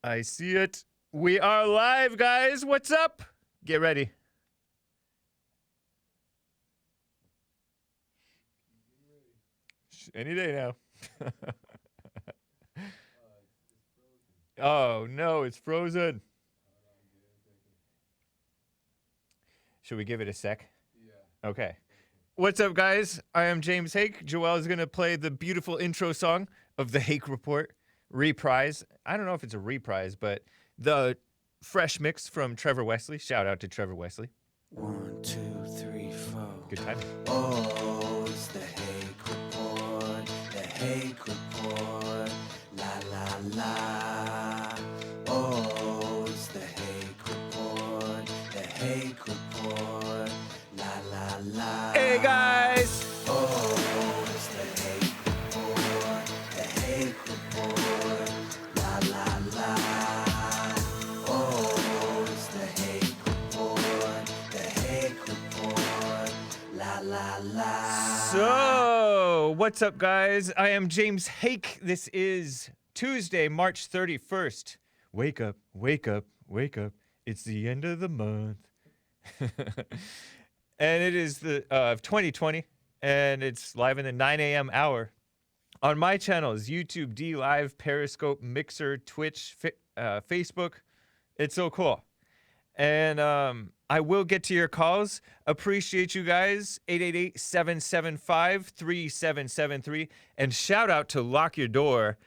I see it. We are live, guys. What's up? Get ready. Any day now. Oh, no, it's frozen. Should we give it a sec? Yeah. Okay. What's up, guys? I am James Hake. Joelle is going to play the beautiful intro song of the Hake Report. Reprise. I don't know if it's a reprise, but the fresh mix from Trevor Wesley. Shout out to Trevor Wesley. 1, 2, 3, 4. Good time. Oh, it's the Hake Report, the Hake Report, la la la. Oh, it's the Hake Report, the Hake Report, la la la. Hey, guys! Oh, it's the Hake Report, the Hake Report, la la la. Oh, it's the Hake Report, the Hake Report, la la la. So, what's up, guys? I am James Hake. This is Tuesday, March 31st. Wake up, wake up, wake up. It's the end of the month. And it is the 2020, and it's live in the 9 a.m. hour. On my channels, YouTube, D Live, Periscope, Mixer, Twitch, Facebook. It's so cool. And I will get to your calls. Appreciate you guys. 888-775-3773. And shout out to Lock Your Door.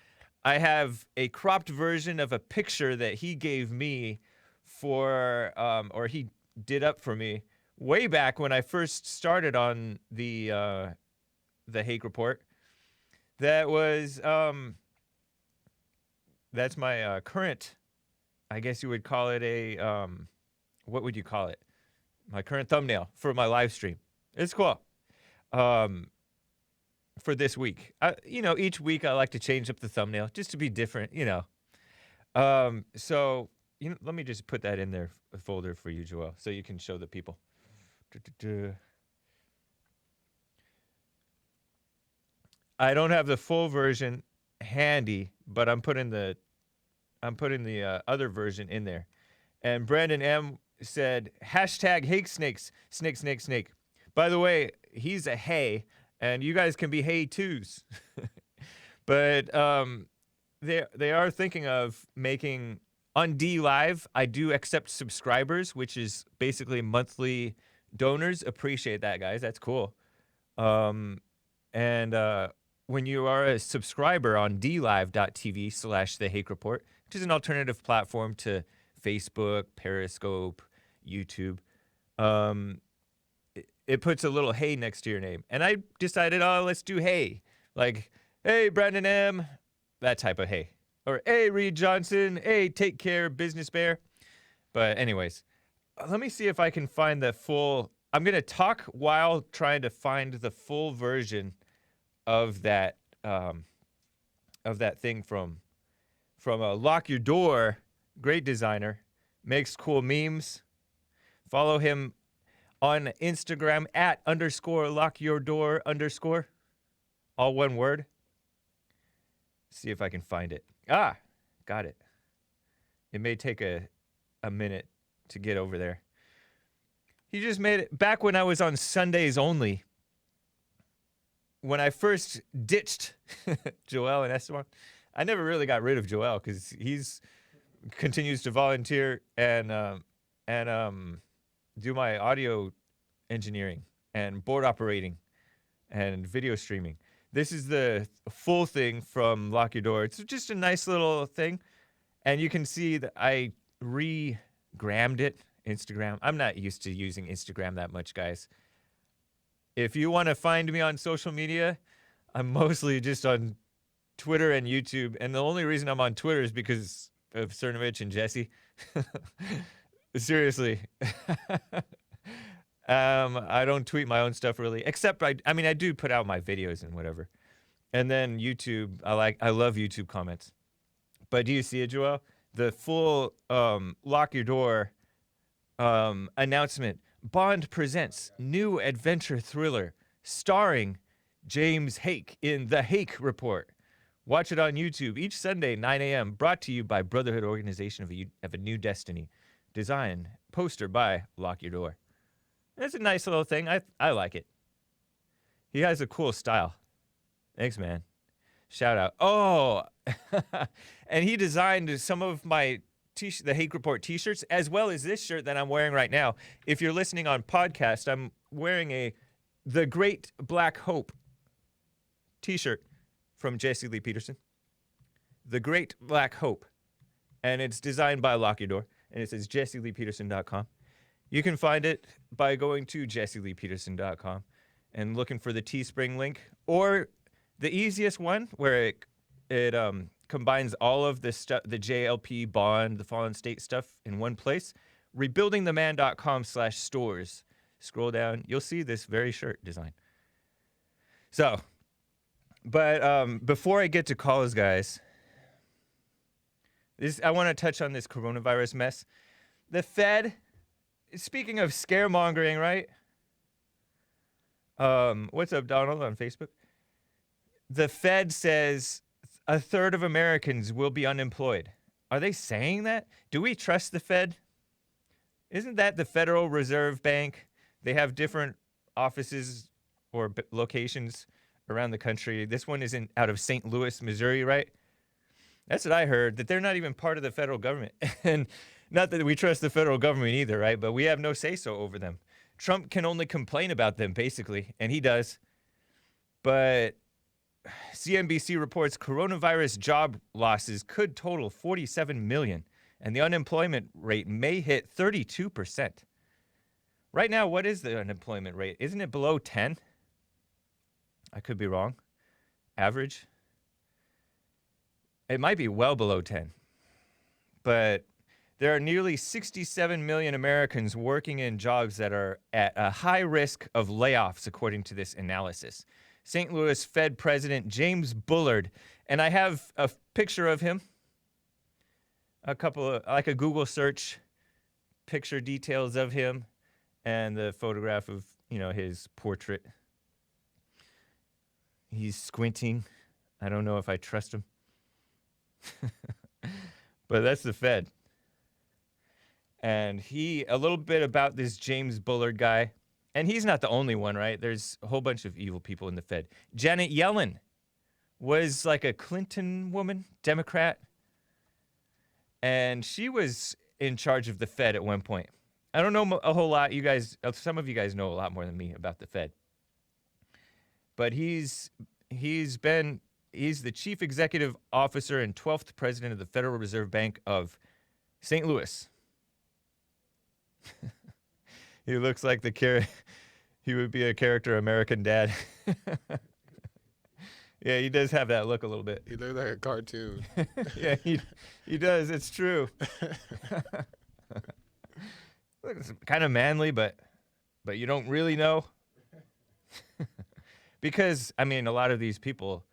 I have a cropped version of a picture that he gave me for, or he did up for me way back when I first started on the Hake Report. That was, that's my current, I guess you would call it a, what would you call it? My current thumbnail for my live stream. It's cool. For this week. Each week I like to change up the thumbnail just to be different, So, let me just put that in there, a folder for you, Joelle, so you can show the people. I don't have the full version handy, but I'm putting the other version in there. And Brandon M said, hashtag Hake Snakes, snake, snake, snake. By the way, he's a hey, and you guys can be hey twos. But they are thinking of making, on D Live, I do accept subscribers, which is basically monthly donors. Appreciate that, guys. That's cool. And when you are a subscriber on dlive.tv/The Hake Report, which is an alternative platform to Facebook, Periscope, YouTube, it puts a little hey next to your name. And I decided, let's do hey. Like, hey, Brandon M., that type of hey. Or, hey, Reed Johnson, hey, take care, Business Bear. But anyways, let me see if I can find the full, I'm going to talk while trying to find the full version of that thing from Lock Your Door, great designer, makes cool memes. Follow him on Instagram @_LockYourDoor_, all one word. See if I can find it. Got it. It may take a minute to get over there. He just made it back when I was on Sundays only. When I first ditched Joel and Esteban, I never really got rid of Joel because he's continues to volunteer and do my audio engineering and board operating and video streaming. This is the full thing from Lock Your Door. It's just a nice little thing. And you can see that I re-grammed it, Instagram. I'm not used to using Instagram that much, guys. If you want to find me on social media, I'm mostly just on Twitter and YouTube. And the only reason I'm on Twitter is because of Cernovich and Jesse. Seriously. I don't tweet my own stuff really, except I do put out my videos and whatever. And then YouTube, I love YouTube comments. But do you see it, Joel? The full Lock Your Door announcement. Bond presents new adventure thriller starring James Hake in The Hake Report. Watch it on YouTube each Sunday, 9 a.m., brought to you by Brotherhood Organization of a New Destiny. Design, poster by Lock Your Door. It's a nice little thing. I like it. He has a cool style. Thanks, man. Shout out. Oh, and he designed some of my the Hake Report t-shirts, as well as this shirt that I'm wearing right now. If you're listening on podcast, I'm wearing The Great Black Hope t-shirt from Jesse Lee Peterson. The Great Black Hope. And it's designed by Lock Your Door. And it says jesseleepeterson.com. You can find it by going to jesseleepeterson.com and looking for the Teespring link. Or the easiest one, where it combines all of the stuff, the JLP, Bond, the Fallen State stuff in one place, rebuildingtheman.com/stores. Scroll down. You'll see this very shirt design. So... But before I get to calls, guys, I want to touch on this coronavirus mess. The Fed, speaking of scaremongering, right? What's up, Donald, on Facebook? The Fed says a third of Americans will be unemployed. Are they saying that? Do we trust the Fed? Isn't that the Federal Reserve Bank? They have different offices or locations around the country. This one is out of St. Louis, Missouri, right? That's what I heard, that they're not even part of the federal government. And not that we trust the federal government either, right? But we have no say-so over them. Trump can only complain about them, basically, and he does. But CNBC reports coronavirus job losses could total 47 million, and the unemployment rate may hit 32%. Right now, what is the unemployment rate? Isn't it below 10? I could be wrong. Average? It might be well below 10. But there are nearly 67 million Americans working in jobs that are at a high risk of layoffs, according to this analysis. St. Louis Fed President James Bullard, and I have a picture of him, a Google search, picture details of him, and the photograph of, his portrait. He's squinting. I don't know if I trust him. But that's the Fed. And a little bit about this James Bullard guy. And he's not the only one, right? There's a whole bunch of evil people in the Fed. Janet Yellen was like a Clinton woman, Democrat. And she was in charge of the Fed at one point. I don't know a whole lot. Some of you guys know a lot more than me about the Fed. But he's the chief executive officer and 12th president of the Federal Reserve Bank of St. Louis. He looks like he would be a character American Dad. Yeah, he does have that look a little bit. He looks like a cartoon. Yeah, he does. It's true. Looks kind of manly, but you don't really know. Because, a lot of these people,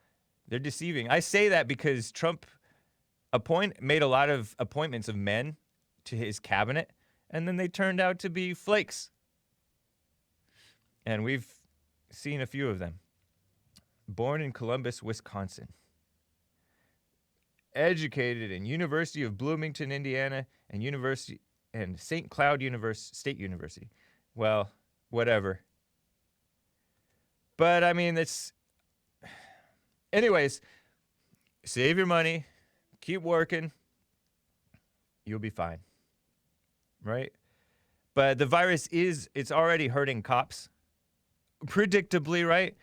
they're deceiving. I say that because Trump made a lot of appointments of men to his cabinet, and then they turned out to be flakes. And we've seen a few of them. Born in Columbus, Wisconsin. Educated in University of Bloomington, Indiana, and St. Cloud State University. Well, whatever. But, anyways, save your money, keep working, you'll be fine, right? But the virus it's already hurting cops, predictably, right?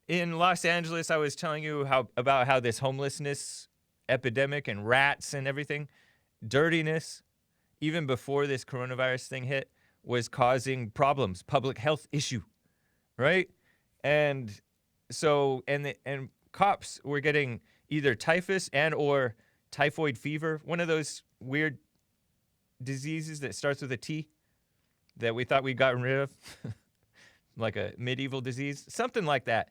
In Los Angeles, I was telling you about how this homelessness epidemic and rats and everything, dirtiness, even before this coronavirus thing hit, was causing problems, public health issue, right? And so, and cops were getting either typhus or typhoid fever, one of those weird diseases that starts with a T that we thought we'd gotten rid of, like a medieval disease, something like that.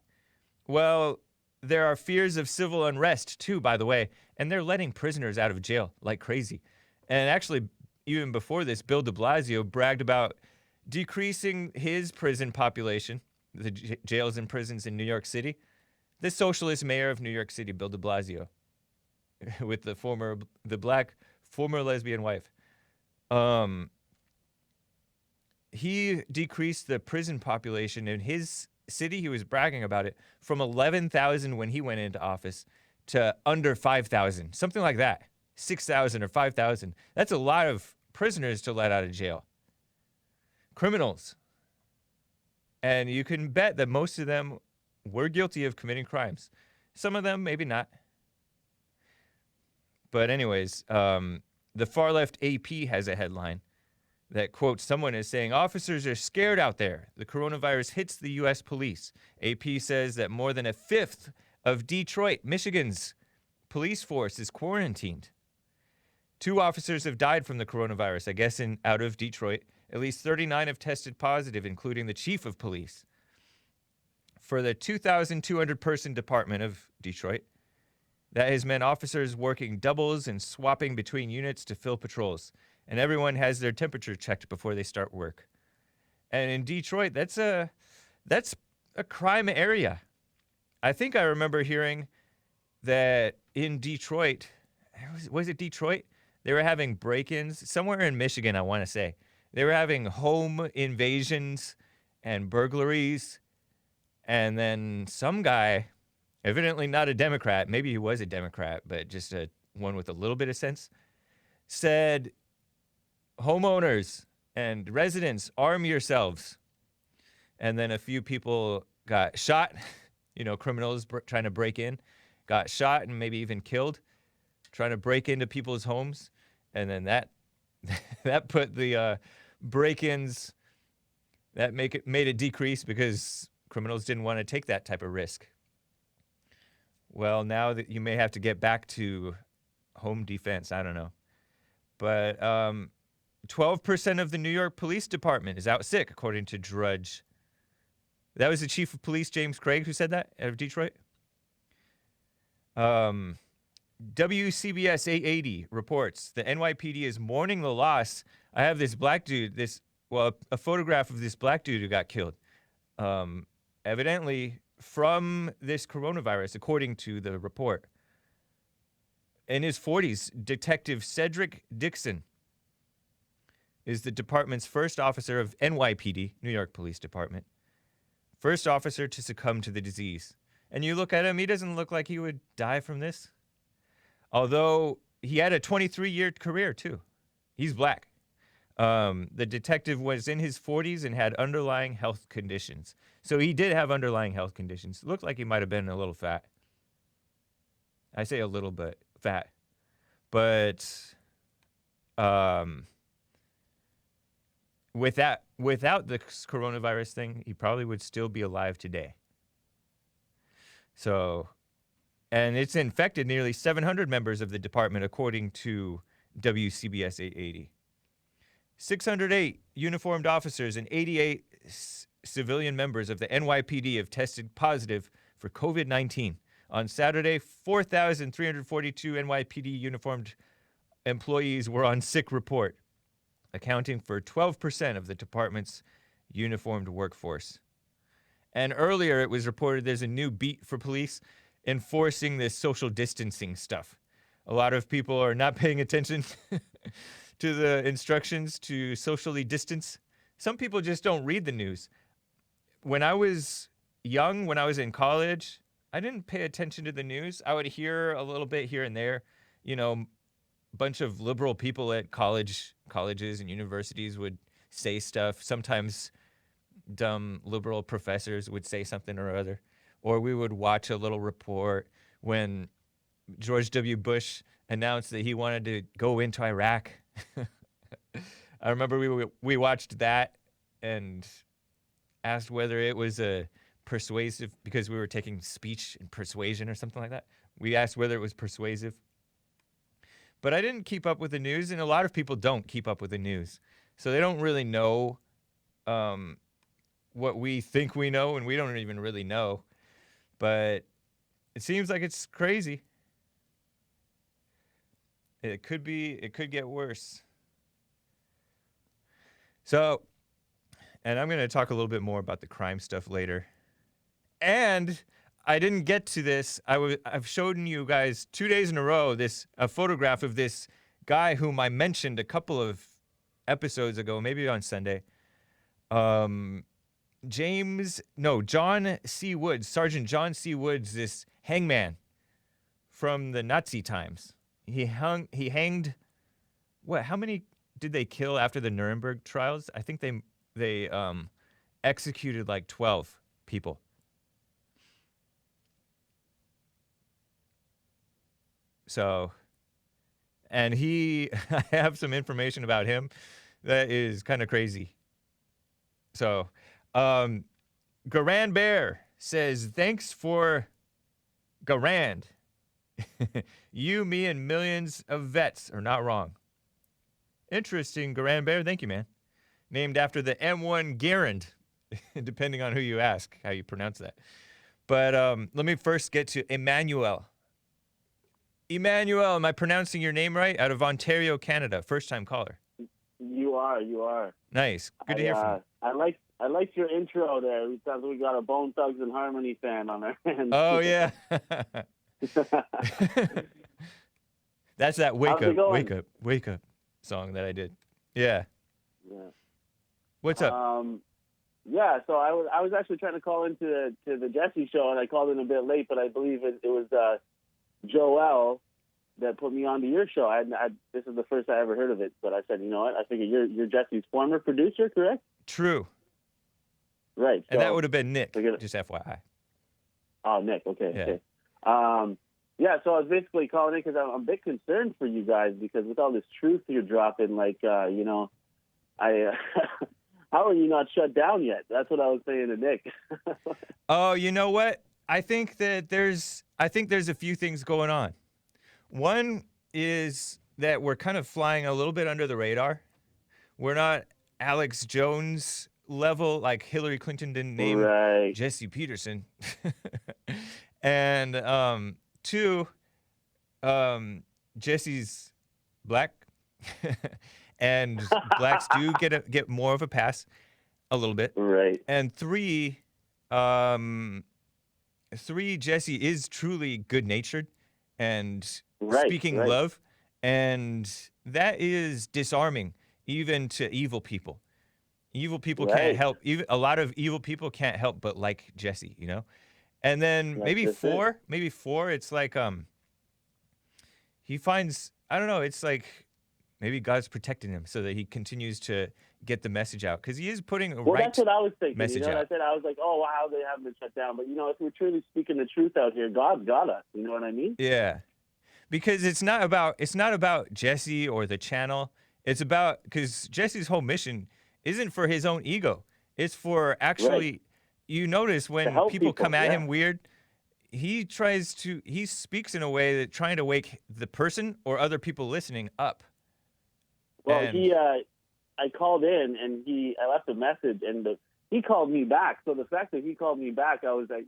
Well, there are fears of civil unrest too, by the way, and they're letting prisoners out of jail like crazy. And actually, even before this, Bill de Blasio bragged about decreasing his prison population, the jails and prisons in New York City. the socialist mayor of New York City, Bill de Blasio, with the black former lesbian wife. He decreased the prison population in his city. He was bragging about it from 11,000 when he went into office to under 5,000, something like that. 6,000 or 5,000. That's a lot of prisoners to let out of jail. Criminals. And you can bet that most of them were guilty of committing crimes. Some of them, maybe not. But anyways, the far left AP has a headline that quotes someone as saying, officers are scared out there. The coronavirus hits the U.S. police. AP says that more than a fifth of Detroit, Michigan's police force is quarantined. 2 officers have died from the coronavirus, I guess, out of Detroit. At least 39 have tested positive, including the chief of police. For the 2,200-person department of Detroit, that has meant officers working doubles and swapping between units to fill patrols. And everyone has their temperature checked before they start work. And in Detroit, that's a crime area. I think I remember hearing that in Detroit, was it Detroit? They were having break-ins somewhere in Michigan, I want to say. They were having home invasions and burglaries. And then some guy, evidently not a Democrat, maybe he was a Democrat, but just one with a little bit of sense, said, homeowners and residents, arm yourselves. And then a few people got shot, criminals trying to break in, got shot and maybe even killed, trying to break into people's homes. And then that put the break-ins, that made it decrease because criminals didn't want to take that type of risk. Well, now that you may have to get back to home defense, I don't know. But 12% of the New York Police Department is out sick, according to Drudge. That was the chief of police, James Craig, who said that out of Detroit. WCBS 880 reports the NYPD is mourning the loss. I have this black dude, a photograph of this black dude who got killed. Evidently from this coronavirus, according to the report. In his 40s, Detective Cedric Dixon is the department's first officer of NYPD, New York Police Department. First officer to succumb to the disease. And you look at him, he doesn't look like he would die from this. Although he had a 23-year career, too. He's black. The detective was in his 40s and had underlying health conditions. So he did have underlying health conditions. Looked like he might have been a little fat. I say a little bit fat. But without the coronavirus thing, he probably would still be alive today. So, and it's infected nearly 700 members of the department, according to WCBS 880. 608 uniformed officers and 88 civilian members of the NYPD have tested positive for COVID-19. On Saturday, 4,342 NYPD uniformed employees were on sick report, accounting for 12% of the department's uniformed workforce. And earlier it was reported there's a new beat for police enforcing this social distancing stuff. A lot of people are not paying attention to the instructions to socially distance. Some people just don't read the news. When I was young, when I was in college, I didn't pay attention to the news. I would hear a little bit here and there. A bunch of liberal people at colleges and universities would say stuff. Sometimes dumb liberal professors would say something or other. Or we would watch a little report when George W. Bush announced that he wanted to go into Iraq. I remember we watched that and asked whether it was a persuasive, because we were taking speech and persuasion or something like that. We asked whether it was persuasive. But I didn't keep up with the news, and a lot of people don't keep up with the news. So they don't really know what we think we know, and we don't even really know. But it seems like it's crazy. It could get worse. So, and I'm going to talk a little bit more about the crime stuff later. And I didn't get to this. I've shown you guys 2 days in a row a photograph of this guy whom I mentioned a couple of episodes ago, maybe on Sunday. John C. Woods, Sergeant John C. Woods, this hangman from the Nazi times. He hanged, how many did they kill after the Nuremberg trials? I think they executed like 12 people. So, and I have some information about him that is kind of crazy. So, Garand Bear says, thanks for Garand. You, me, and millions of vets are not wrong. Interesting, Garand Bear. Thank you, man. Named after the M1 Garand, depending on who you ask, how you pronounce that. But let me first get to Emmanuel. Emmanuel, am I pronouncing your name right? Out of Ontario, Canada. First-time caller. You are. Nice. Good to hear from you. I like your intro there. It sounds like we got a Bone Thugs and Harmony fan on our hands. Oh, yeah. That's that wake up song that I did. Yeah. What's up? Yeah, so I was actually trying to call into the Jesse show, and I called in a bit late, but I believe it was Joel that put me onto your show. This is the first I ever heard of it, but I said, you know what? I figured you're Jesse's former producer, correct? True. Right. And that would have been Nick, just FYI. Oh, Nick. Okay. Yeah. Okay. Yeah, so I was basically calling in because I'm a bit concerned for you guys because with all this truth you're dropping, like, how are you not shut down yet? That's what I was saying to Nick. Oh, you know what? I think there's a few things going on. One is that we're kind of flying a little bit under the radar. We're not Alex Jones level, like Hillary Clinton didn't name Jesse Peterson. And two, Jesse's black, and blacks do get more of a pass, a little bit. Right. And three, Jesse is truly good-natured and speaking love, and that is disarming even to evil people. Evil people can't help. Even a lot of evil people can't help but like Jesse, you know. And then maybe four. It's like he finds, I don't know. It's like maybe God's protecting him so that he continues to get the message out because he is putting a that's what I was thinking. Message out. I said I was like, oh wow, they haven't been shut down. But if we're truly speaking the truth out here, God's got us. You know what I mean? Yeah, because it's not about Jesse or the channel. It's about because Jesse's whole mission isn't for his own ego. It's for actually. Right. You notice when people come at him weird, he speaks in a way that trying to wake the person or other people listening up. Well, I called in and I left a message and he called me back. So the fact that he called me back, I was like,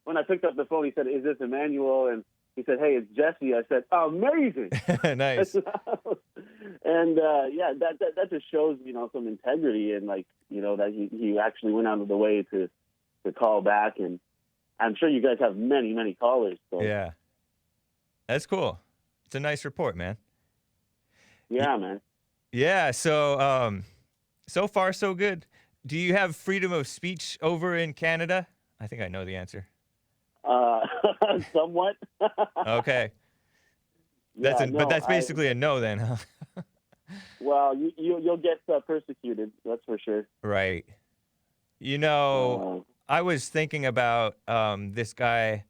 when I picked up the phone, he said, "Is this Emmanuel?" And he said, "Hey, it's Jesse." I said, "Amazing." Nice. And that just shows, some integrity and that he actually went out of the way to call back, and I'm sure you guys have many, many callers. So. Yeah, that's cool. It's a nice report, man. Yeah, man. Yeah, so so far so good. Do you have freedom of speech over in Canada? I think I know the answer. Somewhat. Okay. But that's basically a no then, huh? Well, you'll get persecuted, that's for sure. Right. I was thinking about this guy.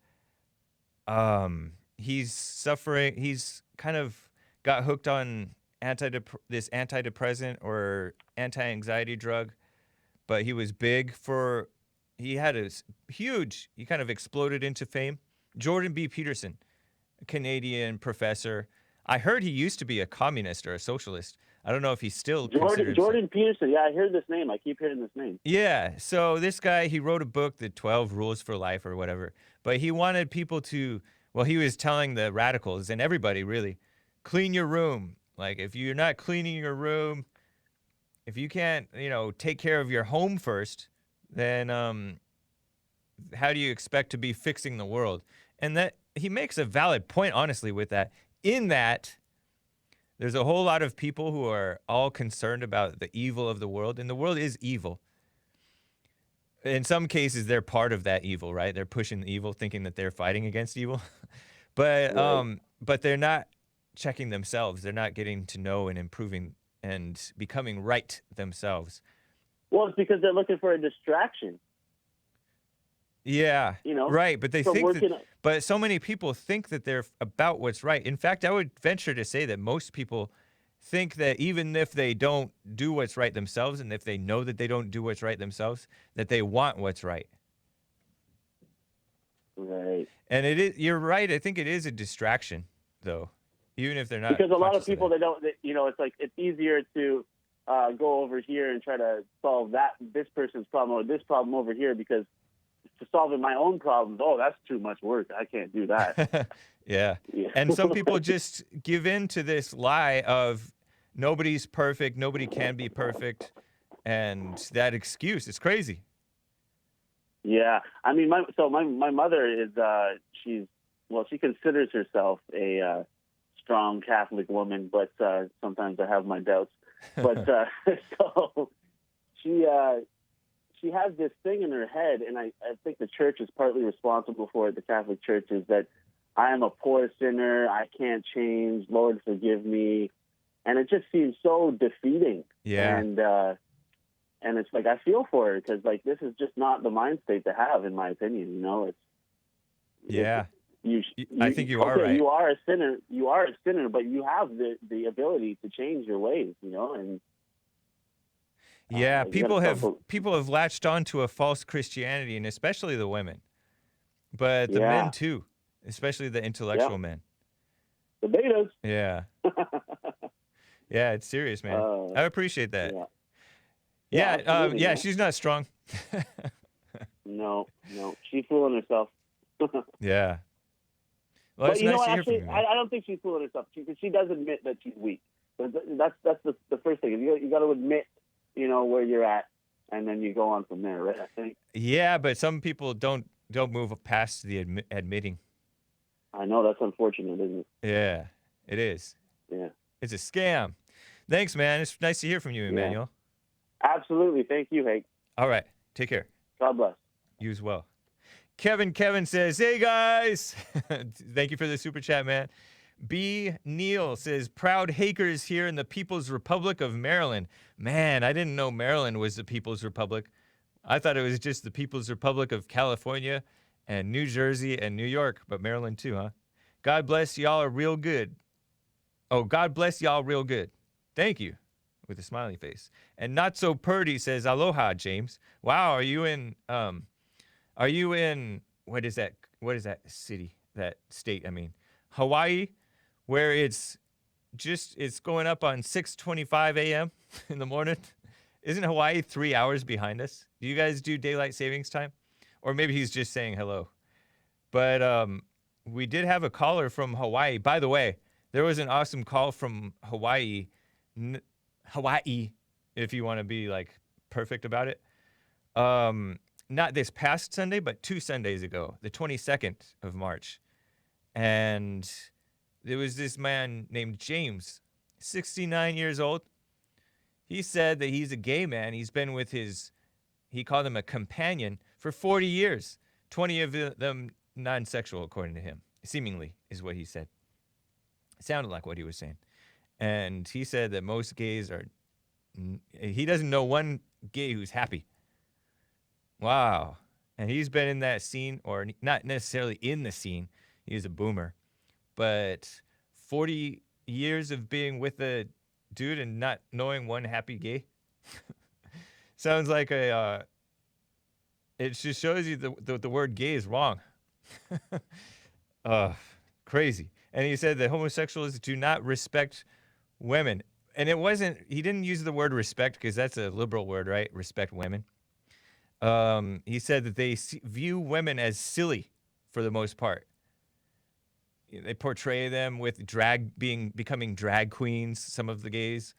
He's suffering. He's kind of got hooked on this antidepressant or anti-anxiety drug, but he was big for. He had he kind of exploded into fame. Jordan B. Peterson, a Canadian professor. I heard he used to be a communist or a socialist. I don't know if he's still Jordan Peterson. Yeah, I heard this name. I keep hearing this name. Yeah. So this guy, he wrote a book, The 12 Rules for Life or whatever. But he wanted people to, he was telling the radicals and everybody really, clean your room. Like if you're not cleaning your room, if you can't, take care of your home first, then how do you expect to be fixing the world? And that he makes a valid point, honestly, with that. In that, there's a whole lot of people who are all concerned about the evil of the world, and the world is evil. In some cases, they're part of that evil, right? They're pushing the evil, thinking that they're fighting against evil. But they're not checking themselves. They're not getting to know and improving and becoming right themselves. Well, it's because they're looking for a distraction. Yeah, You know, right. But they from think working. that, but so many people think that they're about what's right. In fact, I would venture to say that most people think that even if they don't do what's right themselves, and if they know that they don't do what's right themselves, that they want what's right. Right. And it is, you're right. I think it is a distraction, though, even if they're not. Because a lot of conscious people, it. it's like it's easier to go over here and try to solve this person's problem or this problem over here, because to solving my own problems, that's too much work. I can't do that. Yeah. And some people just give in to this lie of nobody's perfect, nobody can be perfect, and that excuse is crazy. Yeah, I mean, my mother is she considers herself a strong Catholic woman, but sometimes I have my doubts. But so she has this thing in her head, and I think the church is partly responsible for it. The Catholic Church is that I am a poor sinner, I can't change, Lord forgive me, and it just seems so defeating. Yeah. And it's like I feel for her, because like this is just not the mind state to have, in my opinion. You know, I think you are right. You are a sinner. You are a sinner, but you have the ability to change your ways. You know, and yeah, people have latched on to a false Christianity, and especially the women, but the men too, especially the intellectual men. The betas. Yeah. Yeah, it's serious, man. I appreciate that. Yeah, she's not strong. No, she's fooling herself. Yeah. Well, but it's you know nice what? to hear Actually, from you, man. I don't think she's fooling herself. She does admit that she's weak. So that's the first thing. You got to admit, where you're at, and then you go on from there, right? I think. Yeah, but some people don't move past the admitting. I know, that's unfortunate, isn't it? Yeah, it is. Yeah. It's a scam. Thanks, man. It's nice to hear from you, Emmanuel. Absolutely. Thank you, Hake. All right. Take care. God bless. You as well. Kevin says, hey, guys. Thank you for the super chat, man. B. Neal says, proud Hakers here in the People's Republic of Maryland. Man, I didn't know Maryland was the People's Republic. I thought it was just the People's Republic of California and New Jersey and New York, but Maryland too, huh? God bless y'all are real good. Oh, God bless y'all real good. Thank you. With a smiley face. And Not So Purdy says, aloha, James. Wow, are you in, what is that city, that state, I mean, Hawaii, where it's going up on 6:25 a.m. in the morning? Isn't Hawaii 3 hours behind us? Do you guys do daylight savings time? Or maybe he's just saying hello. But we did have a caller from Hawaii. By the way, there was an awesome call from Hawaii, if you want to be like perfect about it. Not this past Sunday, but 2 Sundays ago, the 22nd of March. And there was this man named James, 69 years old. He said that he's a gay man. He's been with he called him a companion for 40 years. 20 of them non-sexual, according to him, seemingly, is what he said. It sounded like what he was saying. And he said that most gays he doesn't know one gay who's happy. Wow. And he's been in that scene, or not necessarily in the scene. He's a boomer. But 40 years of being with a dude and not knowing one happy gay? Sounds like it just shows you the word gay is wrong. Crazy. And he said that homosexuals do not respect women. And he didn't use the word respect because that's a liberal word, right? Respect women. He said that they view women as silly for the most part. They portray them with becoming drag queens, some of the gays.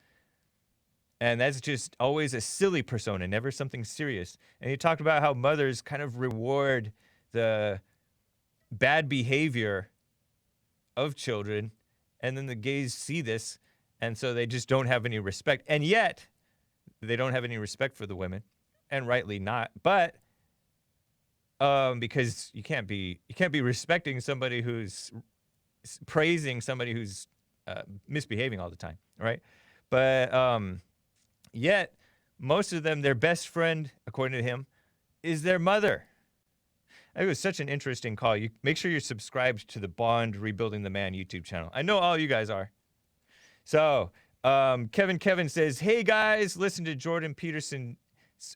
And that's just always a silly persona, never something serious. And he talked about how mothers kind of reward the bad behavior of children, and then the gays see this, and so they just don't have any respect. And yet, they don't have any respect for the women, and rightly not. But because you can't be respecting somebody who's praising somebody who's misbehaving all the time, right? But yet, most of them, their best friend, according to him, is their mother. It was such an interesting call. You make sure you're subscribed to the Bond Rebuilding the Man YouTube channel. I know all you guys are. So, Kevin says, hey guys, listen to Jordan Peterson.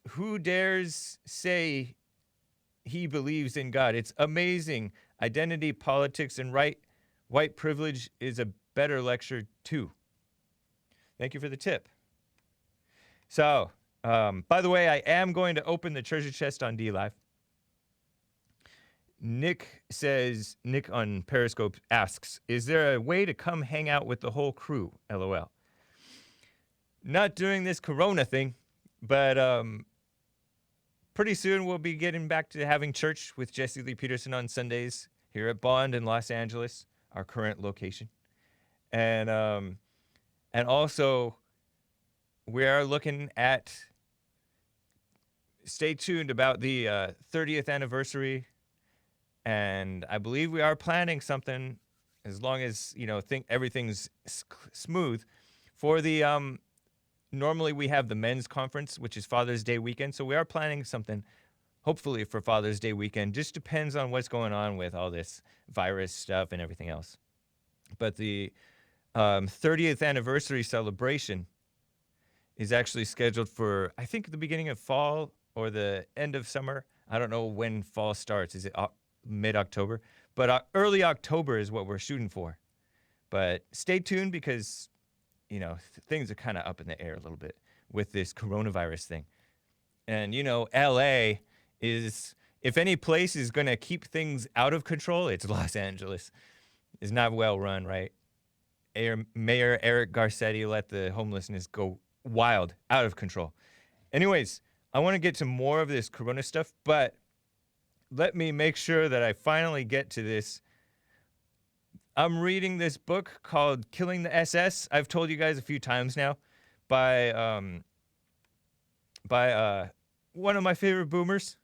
Who dares say he believes in God? It's amazing. Identity, politics, and white privilege is a better lecture too. Thank you for the tip. So, by the way, I am going to open the treasure chest on DLive. Nick on Periscope asks, is there a way to come hang out with the whole crew? LOL. Not doing this Corona thing, but pretty soon we'll be getting back to having church with Jesse Lee Peterson on Sundays here at Bond in Los Angeles, our current location. And also we are looking at, stay tuned about the 30th anniversary. And I believe we are planning something, as long as, think everything's smooth, for the, normally we have the men's conference, which is Father's Day weekend. So we are planning something, hopefully for Father's Day weekend. Just depends on what's going on with all this virus stuff and everything else. But the 30th anniversary celebration is actually scheduled for, I think, the beginning of fall or the end of summer. I don't know when fall starts. Is it mid-October? But early October is what we're shooting for. But stay tuned because, things are kind of up in the air a little bit with this coronavirus thing. And, LA is, if any place is going to keep things out of control, it's Los Angeles. It's not well run, right? Mayor Eric Garcetti let the homelessness go wild, out of control. Anyways, I want to get to more of this corona stuff, but let me make sure that I finally get to this. I'm reading this book called Killing the SS. I've told you guys a few times now, by one of my favorite boomers,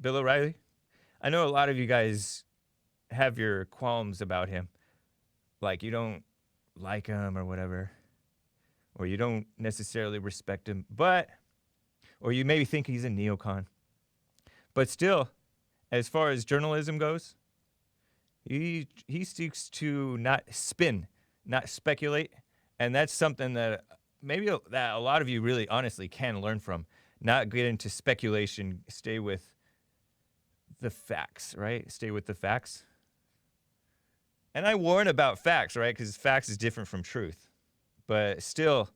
Bill O'Reilly. I know a lot of you guys have your qualms about him, like you don't like him or whatever, or you don't necessarily respect him, or you maybe think he's a neocon. But still, as far as journalism goes, he seeks to not spin, not speculate, and that's something that maybe that a lot of you really honestly can learn from. Not get into speculation, stay with the facts, right? Stay with the facts. And I warn about facts, right? Because facts is different from truth. But still,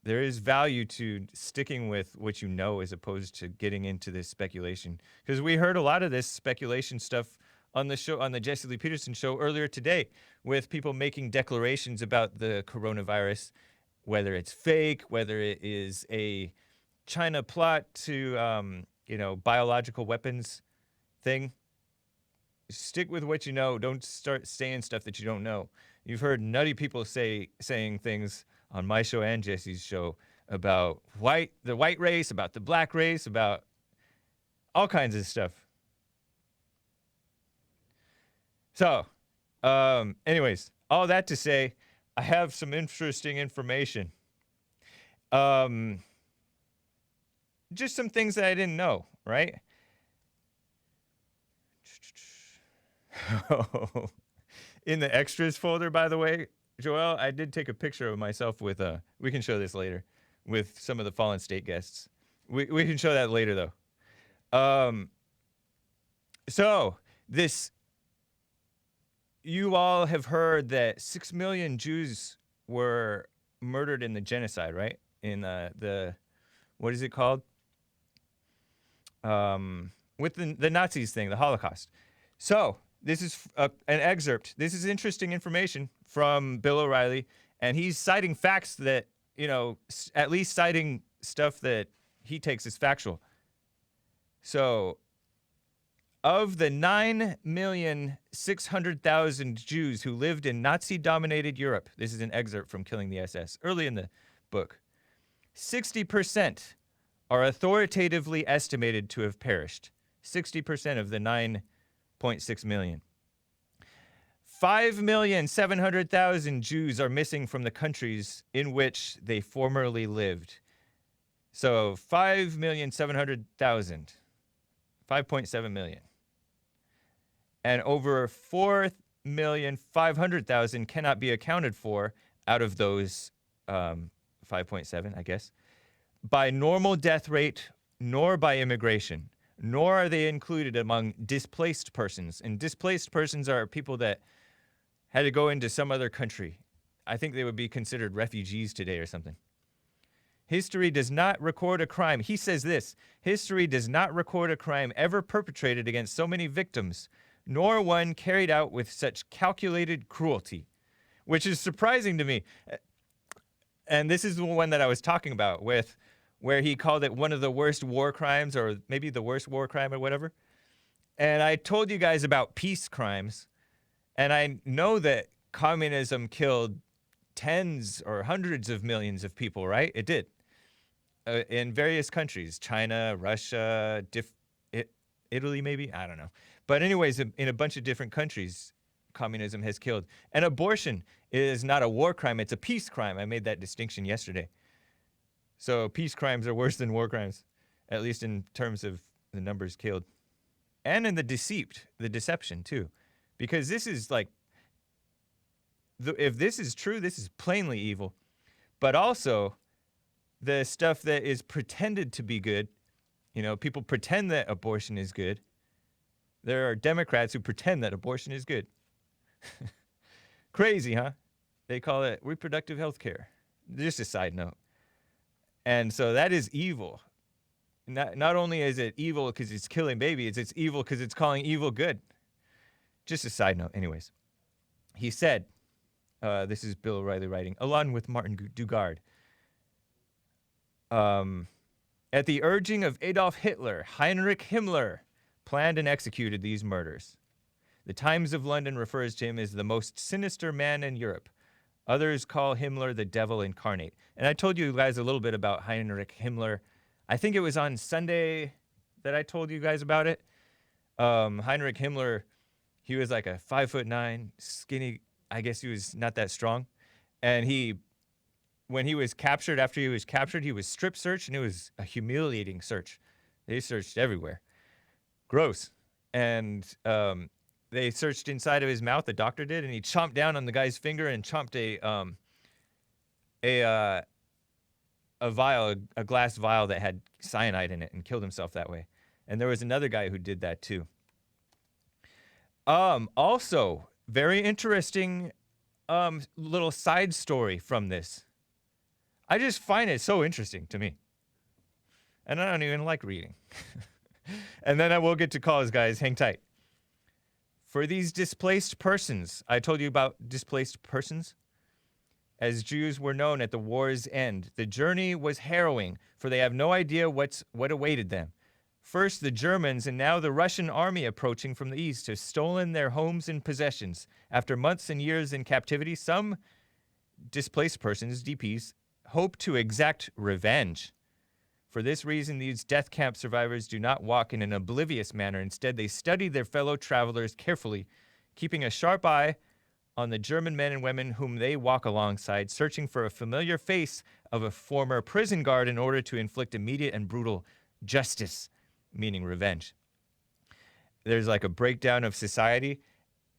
there is value to sticking with what you know as opposed to getting into this speculation. Because we heard a lot of this speculation stuff on the show, on the Jesse Lee Peterson show earlier today, with people making declarations about the coronavirus, whether it's fake, whether it is a China plot to, biological weapons thing. Stick with what you know. Don't start saying stuff that you don't know. You've heard nutty people saying things on my show and Jesse's show about the white race, about the black race, about all kinds of stuff. So, anyways, all that to say, I have some interesting information. Just some things that I didn't know, right? In the extras folder, by the way, Joel, I did take a picture of myself with, we can show this later, with some of the Fallen State guests. We can show that later, though. So, you all have heard that 6 million Jews were murdered in the genocide, right? In what is it called? With the Nazis thing, the Holocaust. So, this is an excerpt. This is interesting information from Bill O'Reilly, and he's citing facts that at least citing stuff that he takes as factual. So, of the 9,600,000 Jews who lived in Nazi-dominated Europe, this is an excerpt from Killing the SS, early in the book, 60% are authoritatively estimated to have perished. 60% of the 9.6 million. 5,700,000 Jews are missing from the countries in which they formerly lived. So 5,700,000. 5.7 million. And over 4,500,000 cannot be accounted for out of those 5.7, I guess, by normal death rate, nor by immigration, nor are they included among displaced persons. And displaced persons are people that had to go into some other country. I think they would be considered refugees today or something. History does not record a crime. He says this, history does not record a crime ever perpetrated against so many victims, nor one carried out with such calculated cruelty, which is surprising to me. And this is the one that I was talking about with, where he called it one of the worst war crimes, or maybe the worst war crime or whatever. And I told you guys about peace crimes. And I know that communism killed tens or hundreds of millions of people, right? It did. In various countries, China, Russia, Italy maybe, I don't know. But anyways, in a bunch of different countries, communism has killed. And abortion is not a war crime, it's a peace crime. I made that distinction yesterday. So peace crimes are worse than war crimes, at least in terms of the numbers killed. And in the deception too. Because this is like, if this is true, this is plainly evil. But also, the stuff that is pretended to be good, people pretend that abortion is good. There are Democrats who pretend that abortion is good. Crazy, huh? They call it reproductive health care. Just a side note. And so that is evil. Not only is it evil because it's killing babies, it's evil because it's calling evil good. Just a side note, anyways. He said, this is Bill O'Reilly writing, along with Martin Dugard. At the urging of Adolf Hitler, Heinrich Himmler planned and executed these murders. The Times of London refers to him as the most sinister man in Europe. Others call Himmler the devil incarnate. And I told you guys a little bit about Heinrich Himmler. I think it was on Sunday that I told you guys about it. Heinrich Himmler, he was like a 5'9", skinny. I guess he was not that strong. And when he was captured, after he was captured, he was strip searched, and it was a humiliating search. They searched everywhere. Gross. And they searched inside of his mouth, the doctor did, and he chomped down on the guy's finger and chomped a glass vial that had cyanide in it, and killed himself that way. And there was another guy who did that too. Also, very interesting little side story from this. I just find it so interesting to me. And I don't even like reading. And then I will get to calls, guys. Hang tight. For these displaced persons, I told you about displaced persons. As Jews were known at the war's end, the journey was harrowing, for they have no idea what awaited them. First the Germans and now the Russian army approaching from the east have stolen their homes and possessions. After months and years in captivity, some displaced persons, DPs, hope to exact revenge. For this reason, these death camp survivors do not walk in an oblivious manner. Instead, they study their fellow travelers carefully, keeping a sharp eye on the German men and women whom they walk alongside, searching for a familiar face of a former prison guard in order to inflict immediate and brutal justice, meaning revenge. There's like a breakdown of society.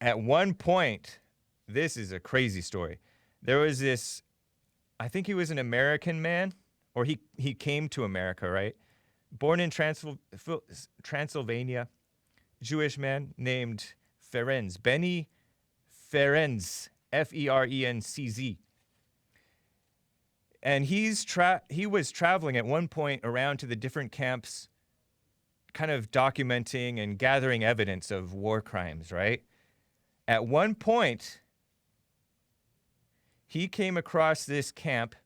At one point, this is a crazy story. There was this, I think he was an American man, or he came to America, right? Born in Transylvania, Jewish man named Ferenc, Benny Ferenc, F-E-R-E-N-C-Z. And he was traveling at one point around to the different camps, kind of documenting and gathering evidence of war crimes, right? At one point, he came across this camp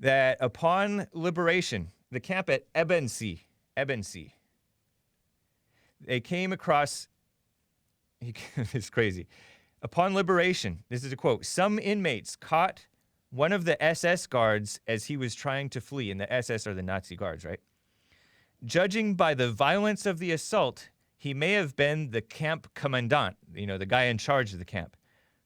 that upon liberation, the camp at Ebensee, they came across, it's crazy. Upon liberation, this is a quote, some inmates caught one of the SS guards as he was trying to flee, and the SS are the Nazi guards, right? Judging by the violence of the assault, he may have been the camp commandant, the guy in charge of the camp.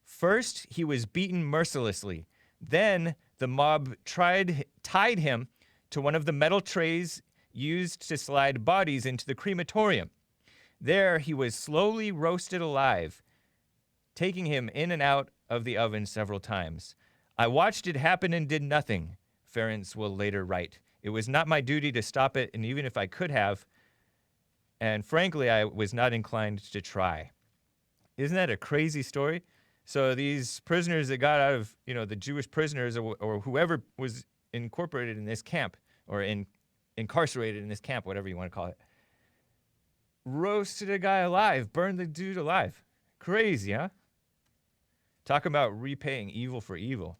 First, he was beaten mercilessly. Then, the mob tied him to one of the metal trays used to slide bodies into the crematorium. There, he was slowly roasted alive, taking him in and out of the oven several times. I watched it happen and did nothing, Ference will later write. It was not my duty to stop it, and even if I could have, and frankly, I was not inclined to try. Isn't that a crazy story? So these prisoners that got out of, the Jewish prisoners or whoever was incorporated in this camp or incarcerated in this camp, whatever you want to call it, roasted a guy alive, burned the dude alive. Crazy, huh? Talk about repaying evil for evil.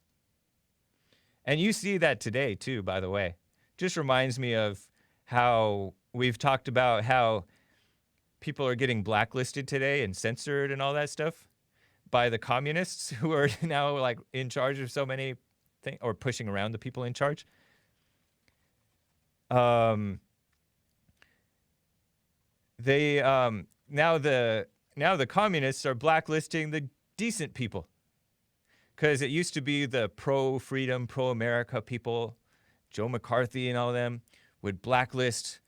And you see that today, too, by the way. Just reminds me of how we've talked about how people are getting blacklisted today and censored and all that stuff by the communists who are now like in charge of so many things or pushing around the people in charge. Now the communists are blacklisting the decent people. Because it used to be the pro-freedom, pro-America people, Joe McCarthy and all of them, would blacklist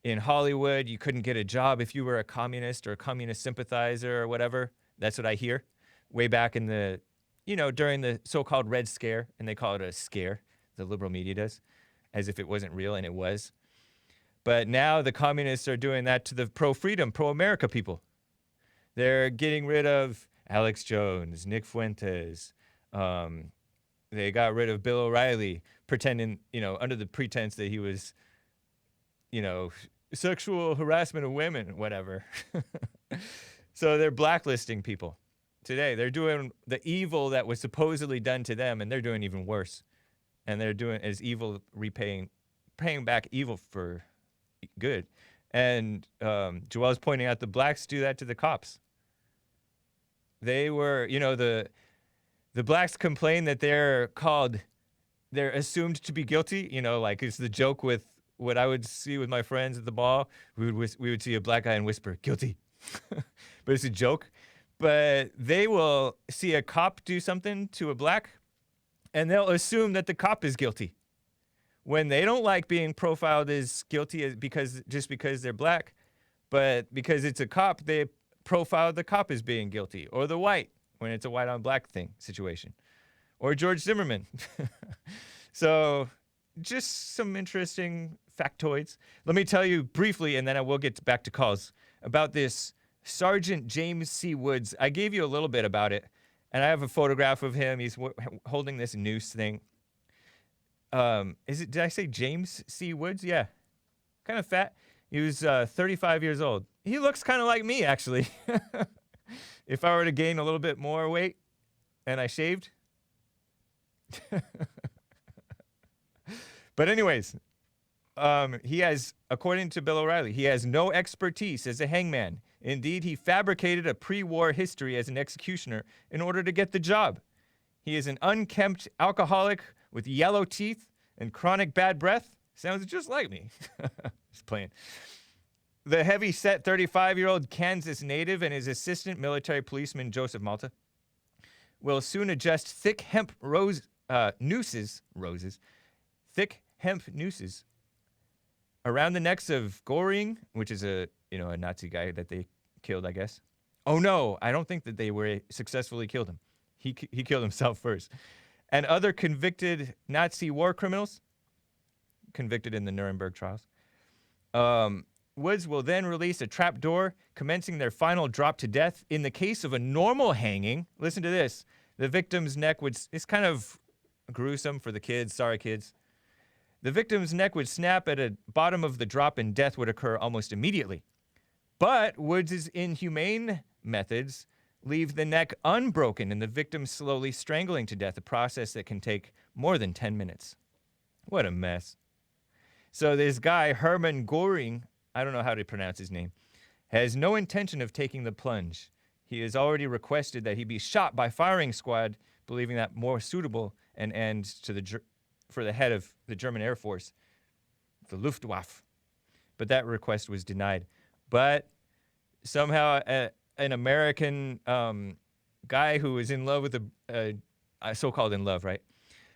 in Hollywood. You couldn't get a job if you were a communist or a communist sympathizer or whatever. That's what I hear. Way back in the, during the so-called Red Scare, and they call it a scare, the liberal media does, as if it wasn't real, and it was. But now the communists are doing that to the pro-freedom, pro-America people. They're getting rid of Alex Jones, Nick Fuentes. They got rid of Bill O'Reilly, pretending, under the pretense that he was, sexual harassment of women, whatever. So they're blacklisting people today. They're doing the evil that was supposedly done to them, and they're doing even worse. And they're doing as evil, paying back evil for good. And Joelle's pointing out the blacks do that to the cops. They were, the blacks complain that they're assumed to be guilty. Like it's the joke with what I would see with my friends at the mall. We would see a black guy and whisper, guilty. But it's a joke. But they will see a cop do something to a black, and they'll assume that the cop is guilty. When they don't like being profiled as guilty because they're black, but because it's a cop, they profile the cop as being guilty, or the white, when it's a white on black situation, or George Zimmerman. So just some interesting factoids. Let me tell you briefly, and then I will get back to calls, about this Sergeant James C. Woods. I gave you a little bit about it, and I have a photograph of him. He's holding this noose thing. Did I say James C. Woods? Yeah. Kind of fat. He was 35 years old. He looks kind of like me, actually. If I were to gain a little bit more weight and I shaved. But anyways, he has, according to Bill O'Reilly, he has no expertise as a hangman. Indeed, he fabricated a pre-war history as an executioner in order to get the job. He is an unkempt alcoholic with yellow teeth and chronic bad breath. Sounds just like me. Just playing. The heavy-set 35-year-old Kansas native and his assistant military policeman, Joseph Malta, will soon adjust thick hemp nooses around the necks of Goring, which is a Nazi guy that they killed, I guess. Oh no, I don't think that they successfully killed him. He killed himself first. And other convicted Nazi war criminals, convicted in the Nuremberg trials. Woods will then release a trap door, commencing their final drop to death. In the case of a normal hanging, listen to this, the victim's neck it's kind of gruesome for the kids, sorry kids. The victim's neck would snap at the bottom of the drop and death would occur almost immediately. But Woods' inhumane methods leave the neck unbroken and the victim slowly strangling to death, a process that can take more than 10 minutes. What a mess. So this guy, Hermann Goring, I don't know how to pronounce his name, has no intention of taking the plunge. He has already requested that he be shot by firing squad, believing that more suitable an end to for the head of the German Air Force, the Luftwaffe. But that request was denied. But somehow an American guy who was in love with so-called in love, right,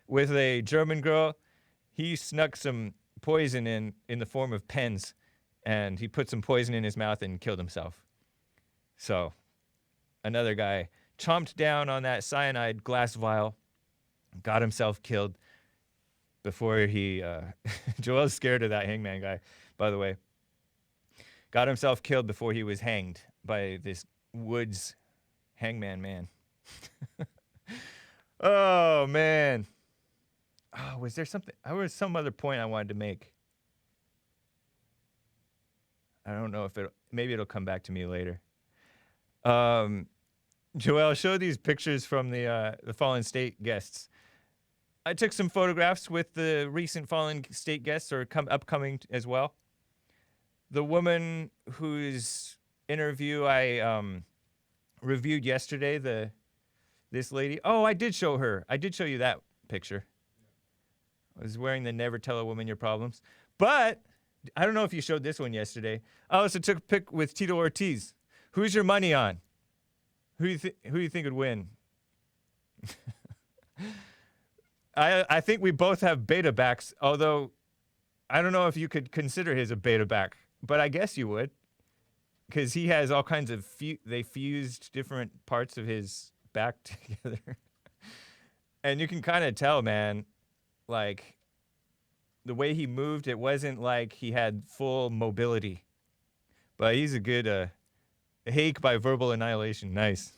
with a German girl, he snuck some poison in the form of pens, and he put some poison in his mouth and killed himself. So another guy chomped down on that cyanide glass vial, got himself killed before he Joel's scared of that hangman guy, by the way. Got himself killed before he was hanged by this woods hangman man. Oh man. Oh, was there something? There was some other point I wanted to make. I don't know if maybe it'll come back to me later. Joel, show these pictures from the fallen state guests. I took some photographs with the recent fallen state guests, or upcoming as well. The woman whose interview I reviewed yesterday, this lady. Oh, I did show her. I did show you that picture. I was wearing the "Never Tell a Woman Your Problems." But I don't know if you showed this one yesterday. I also took a pic with Tito Ortiz. Who's your money on? Who do you think would win? I think we both have beta backs, although I don't know if you could consider his a beta back, but I guess you would, because he has all kinds of they fused different parts of his back together, and you can kind of tell, man, like the way he moved, it wasn't like he had full mobility, but he's a good Hake by verbal annihilation. Nice.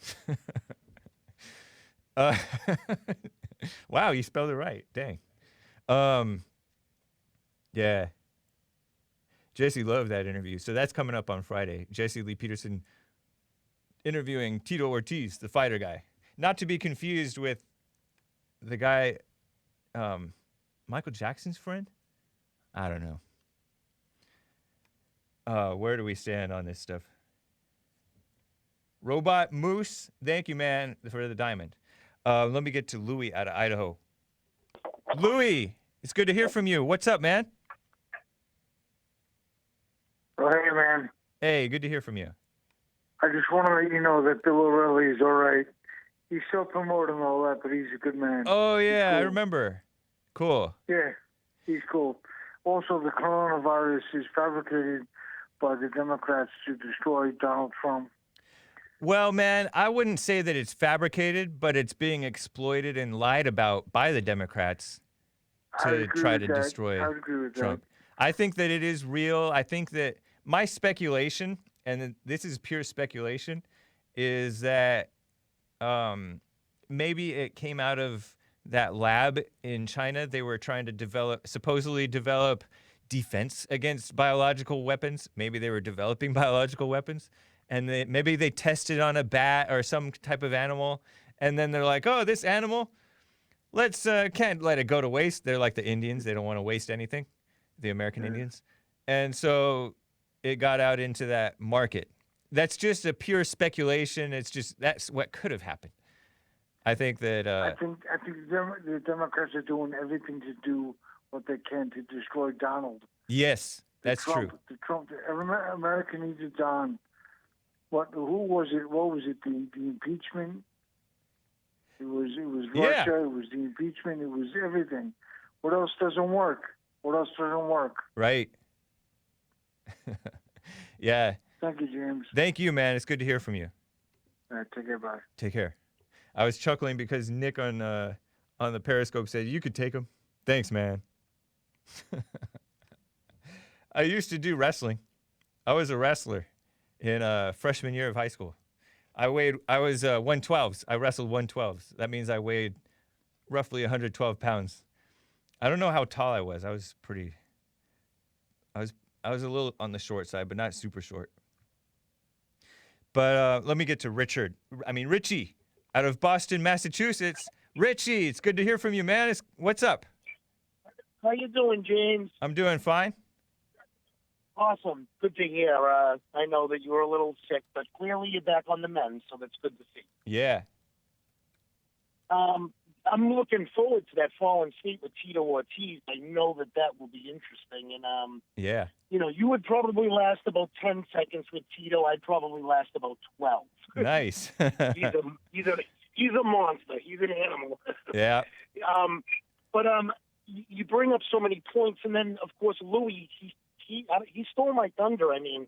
Wow, you spelled it right. Dang. Yeah. Jesse loved that interview. So that's coming up on Friday. Jesse Lee Peterson interviewing Tito Ortiz, the fighter guy. Not to be confused with the guy, Michael Jackson's friend? I don't know. Where do we stand on this stuff? Robot Moose, thank you, man, for the diamond. Let me get to Louie out of Idaho. Louie, it's good to hear from you. What's up, man? Oh, hey, man. Hey, good to hear from you. I just want to let you know that Bill O'Reilly is all right. He's self-promoting and all that, but he's a good man. Oh, yeah, cool. I remember. Cool. Yeah, he's cool. Also, the coronavirus is fabricated by the Democrats to destroy Donald Trump. Well, man, I wouldn't say that it's fabricated, but it's being exploited and lied about by the Democrats to try to destroy Trump. I think that it is real. I think that my speculation, and this is pure speculation, is that maybe it came out of that lab in China. They were trying to supposedly develop defense against biological weapons. Maybe they were developing biological weapons. And maybe they tested on a bat or some type of animal, and then they're like, "Oh, this animal, let's can't let it go to waste." They're like the Indians; they don't want to waste anything, the American Indians, and so it got out into that market. That's just a pure speculation. That's what could have happened. I think that I think the Democrats are doing everything to do what they can to destroy Donald. Yes, that's true. America needs a Don. Who was it? What was it? The impeachment. It was Russia. Yeah. It was the impeachment. It was everything. What else doesn't work? Right. Yeah. Thank you, James. Thank you, man. It's good to hear from you. All right, take care. Bye. Take care. I was chuckling because Nick on the Periscope said, "You could take him." Thanks, man. I used to do wrestling. I was a wrestler in freshman year of high school. I was 112s. I wrestled 112s. That means I weighed roughly 112 pounds. I don't know how tall I was. I was a little on the short side, but not super short. But let me get to Richie, out of Boston, Massachusetts. Richie, it's good to hear from you, man. What's up? How you doing, James? I'm doing fine. Awesome. Good to hear. I know that you were a little sick, but clearly you're back on the mend, so that's good to see. Yeah. I'm looking forward to that Fallen State with Tito Ortiz. I know that will be interesting. And, Yeah. you would probably last about 10 seconds with Tito. I'd probably last about 12. Nice. He's a monster. He's an animal. Yeah. But you bring up so many points, and then of course Louis, he stole my thunder. I mean,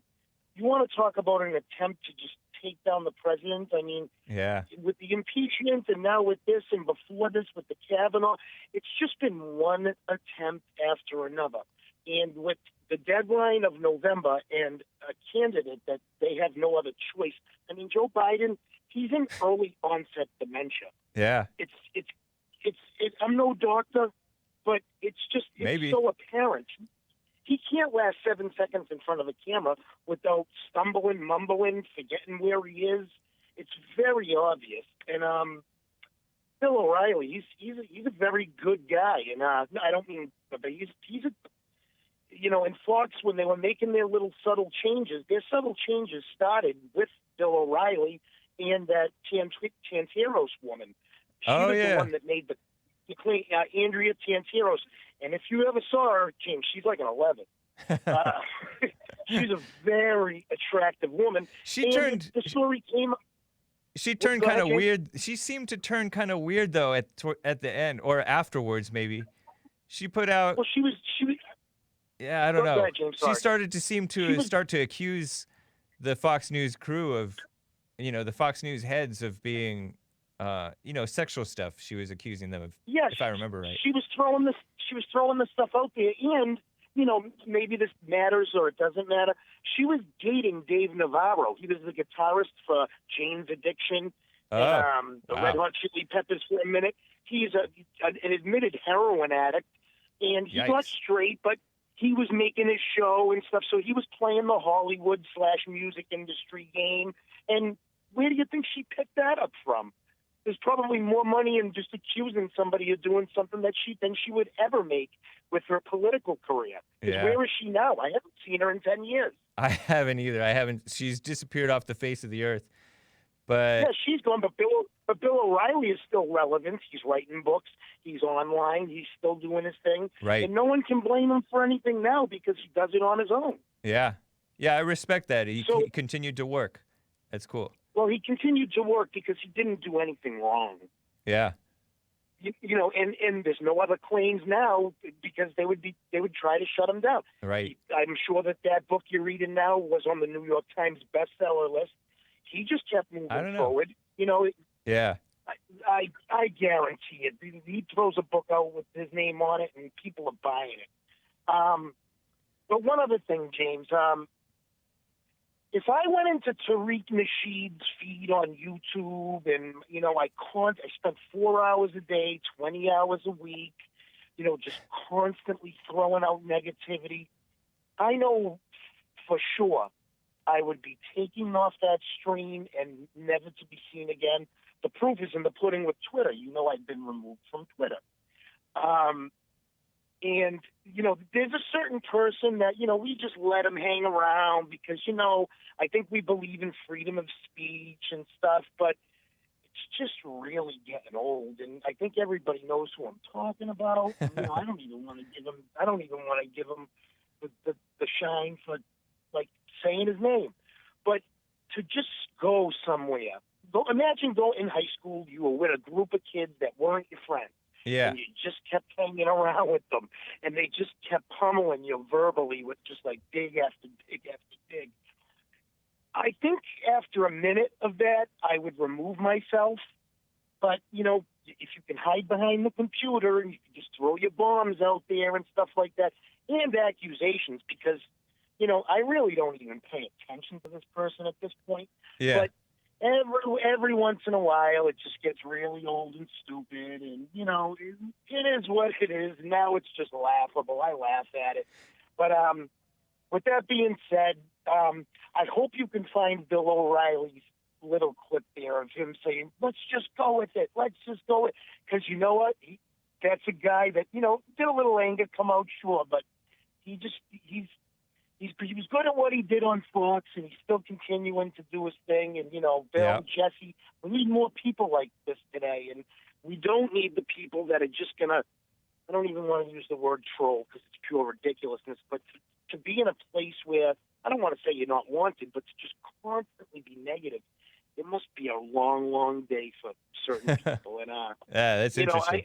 you want to talk about an attempt to just take down the president? I mean, Yeah. with the impeachment, and now with this, and before this with the Kavanaugh, it's just been one attempt after another. And with the deadline of November and a candidate that they have no other choice. I mean, Joe Biden, he's in early onset dementia. Yeah. It's I'm no doctor, but it's Maybe. so apparent. He can't last 7 seconds in front of a camera without stumbling, mumbling, forgetting where he is. It's very obvious. And Bill O'Reilly, he's a very good guy, and I don't mean, but he's a, in Fox, when they were making their little subtle changes started with Bill O'Reilly and that Tanteros woman. She was the one that made the claim, Andrea Tanteros. And if you ever saw her, James, she's like an 11. She's a very attractive woman. The story came. She turned kind of weird. She seemed to turn kind of weird though at the end or afterwards maybe. She put out. Well, she was. Yeah, I don't know. Ahead, James, she started to start to accuse the Fox News crew of, the Fox News heads of being, sexual stuff. She was accusing them of. Yes, if I remember right. She was throwing this stuff out there, and maybe this matters or it doesn't matter. She was dating Dave Navarro. He was the guitarist for Jane's Addiction, and the Red Hot Chili Peppers for a minute. He's an admitted heroin addict, and he got straight, but he was making his show and stuff, so he was playing the Hollywood/music industry game. And where do you think she picked that up from? There's probably more money in just accusing somebody of doing something that she thinks she would ever make with her political career. Yeah. Where is she now? I haven't seen her in 10 years. I haven't either. She's disappeared off the face of the earth. But yeah, she's gone. But Bill O'Reilly is still relevant. He's writing books. He's online. He's still doing his thing. Right. And no one can blame him for anything now because he does it on his own. Yeah. Yeah, I respect that. He continued to work. That's cool. Well, he continued to work because he didn't do anything wrong. Yeah. And there's no other claims now because they would try to shut him down. Right. I'm sure that book you're reading now was on the New York Times bestseller list. He just kept moving forward. Yeah. I guarantee it. He throws a book out with his name on it, and people are buying it. But one other thing, James. If I went into Tariq Nasheed's feed on YouTube and, I spent 4 hours a day, 20 hours a week, just constantly throwing out negativity, I know for sure I would be taking off that stream and never to be seen again. The proof is in the pudding with Twitter. I've been removed from Twitter. And, there's a certain person that, we just let him hang around because, I think we believe in freedom of speech and stuff, but it's just really getting old. And I think everybody knows who I'm talking about. I don't even want to give him the shine for, saying his name. But to just go somewhere, imagine going in high school, you were with a group of kids that weren't your friends. Yeah. And you just kept hanging around with them, and they just kept pummeling you verbally with just dig after dig after dig. I think after a minute of that, I would remove myself. But, if you can hide behind the computer and you can just throw your bombs out there and stuff like that, and accusations, because, I really don't even pay attention to this person at this point. Yeah. But every once in a while, it just gets really old and stupid, and it is what it is. Now it's just laughable. I laugh at it. But with that being said, I hope you can find Bill O'Reilly's little clip there of him saying, "Let's just go with it. Let's just go with it." Because you know what? that's a guy that, did a little anger come out, sure, but he was good at what he did on Fox, and he's still continuing to do his thing. And, Bill, Yeah. Jesse, we need more people like this today. And we don't need the people that are just going to, I don't even want to use the word troll because it's pure ridiculousness, but to be in a place where, I don't want to say you're not wanted, but to just constantly be negative, it must be a long, long day for certain people. And, Yeah, that's interesting.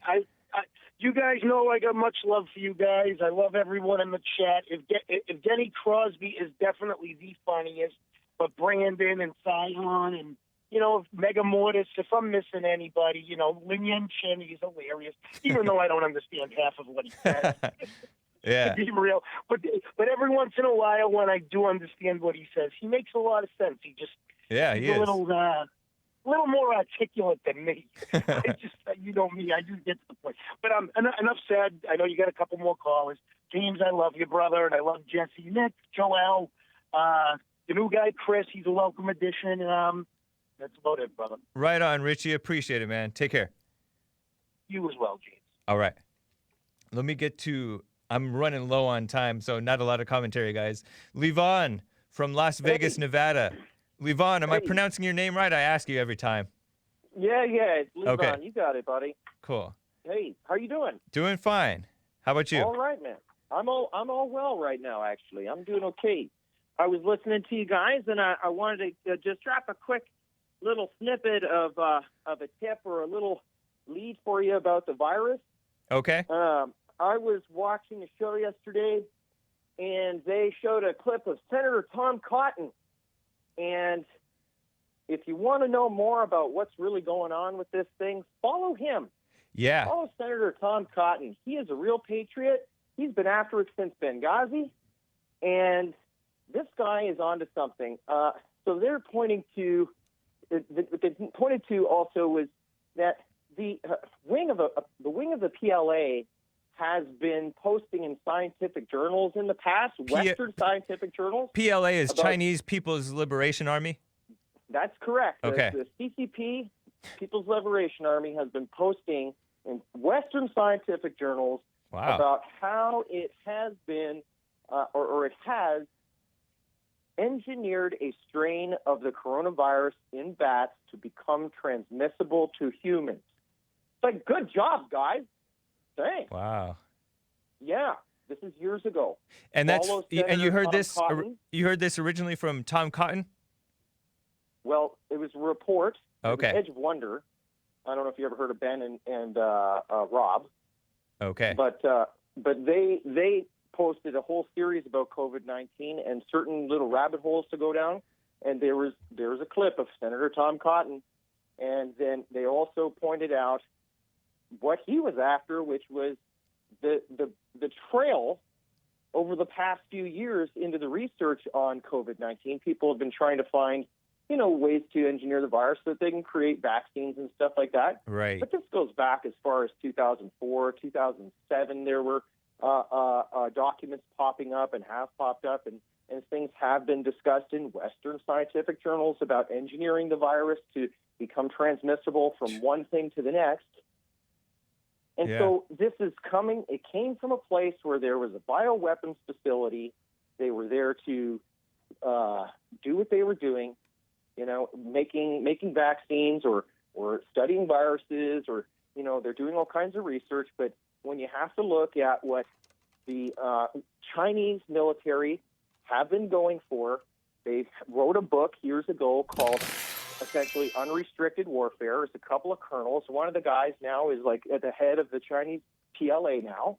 you guys know I got much love for you guys. I love everyone in the chat. If Denny Crosby is definitely the funniest, but Brandon and Sion and, Mega Mortis, if I'm missing anybody, Lin Yan Chen, he's hilarious, even though I don't understand half of what he says. Yeah. To be real. But every once in a while, when I do understand what he says, he makes a lot of sense. He's He a is. little more articulate than me. I just, me, I just get to the point. But enough said. I know you got a couple more callers. James, I love you, brother, and I love Jesse, Nick, Joel, the new guy, Chris. He's a welcome addition. That's about it, brother. Right on, Richie. Appreciate it, man. Take care. You as well, James. All right. Let me get to, I'm running low on time, so not a lot of commentary, guys. Levon from Las Vegas, Nevada. Levon, am I pronouncing your name right? I ask you every time. Yeah, it's Levon. Okay. You got it, buddy. Cool. Hey, how you doing? Doing fine. How about you? All right, man. I'm all well right now, actually. I'm doing okay. I was listening to you guys, and I wanted to just drop a quick little snippet of a tip or a little lead for you about the virus. Okay. I was watching a show yesterday, and they showed a clip of Senator Tom Cotton. And if you want to know more about what's really going on with this thing, follow him. Yeah. Follow Senator Tom Cotton. He is a real patriot. He's been after it since Benghazi. And this guy is onto something. So they're pointing to, what they pointed to also was that the wing of the PLA has been posting in scientific journals in the past, Western scientific journals. PLA is Chinese People's Liberation Army? That's correct. Okay. The CCP, People's Liberation Army, has been posting in Western scientific journals about how it has been, or it has engineered a strain of the coronavirus in bats to become transmissible to humans. It's like, good job, guys. Thanks. Wow. Yeah, this is years ago. And Follow you Senator heard Tom this Cotton. you heard this originally from Tom Cotton? Well, it was a report. Okay. Edge of Wonder. I don't know if you ever heard of Ben and Rob. Okay. But they posted a whole series about COVID-19 and certain little rabbit holes to go down. And there was a clip of Senator Tom Cotton, and then they also pointed out what he was after, which was the trail over the past few years into the research on COVID-19. People have been trying to find, ways to engineer the virus so that they can create vaccines and stuff like that. Right. But this goes back as far as 2004, 2007. There were documents popping up and have popped up, and things have been discussed in Western scientific journals about engineering the virus to become transmissible from one thing to the next. And so this is coming. It came from a place where there was a bioweapons facility. They were there to do what they were doing, making vaccines or studying viruses, or they're doing all kinds of research. But when you have to look at what the Chinese military have been going for, they wrote a book years ago called essentially Unrestricted Warfare. It's a couple of colonels. One of the guys now is like at the head of the Chinese PLA now.